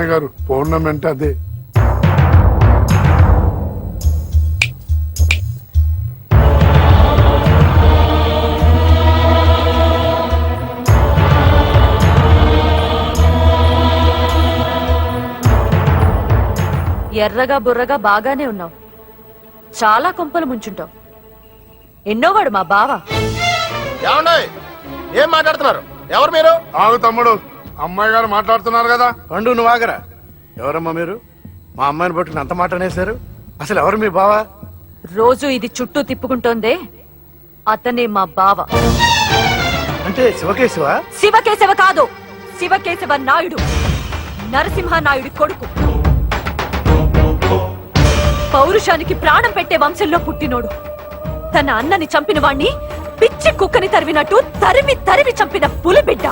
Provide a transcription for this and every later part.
అమ్మాయి గారు పౌర్ణమి అంటే అదే. ఎర్రగా బుర్రగా బాగానే ఉన్నావు, చాలా కొంపలు ముంచుంటావు. ఎన్నోవాడు మా బావ. ఏం మాట్లాడుతున్నారు? ఎవరు మీరు? ఆగు తమ్ముడు, అమ్మాయి గారు మాట్లాడుతున్నారు కదా. పండు నువ్వు ఆగరా. ఎవరమ్మా మీరు? మా అమ్మాయిని పట్టుకుని అంత మాట అనేశారు. అసలు ఎవరు మీ బావా? రోజు ఇది చుట్టూ తిప్పుకుంటోందే అతనే మా బావ. అంటే శివకేశవా? శివకేశవ కాదు, శివకేశవ నాయుడు, నరసింహనాయుడి కొడుకు. పౌరుషానికి ప్రాణం పెట్టే వంశంలో పుట్టినోడు. తన అన్నని చంపిన వాణ్ణి పిచ్చి కుక్కని తరివినట్టు తరిమి తరిమి చంపిన పులిబిడ్డ.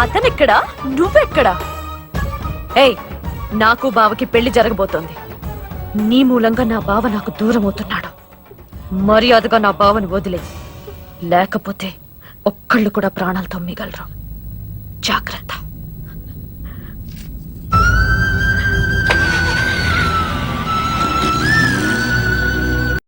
అతనెక్కడా, నువ్వెక్కడా? ఏయ్, నాకు బావకి పెళ్లి జరగబోతోంది. నీ మూలంగా నా బావ నాకు దూరం అవుతున్నాడు. మర్యాదగా నా బావను వదిలే, లేకపోతే ఒక్కళ్ళు కూడా ప్రాణాలతో మిగలరు. జాగ్రత్త.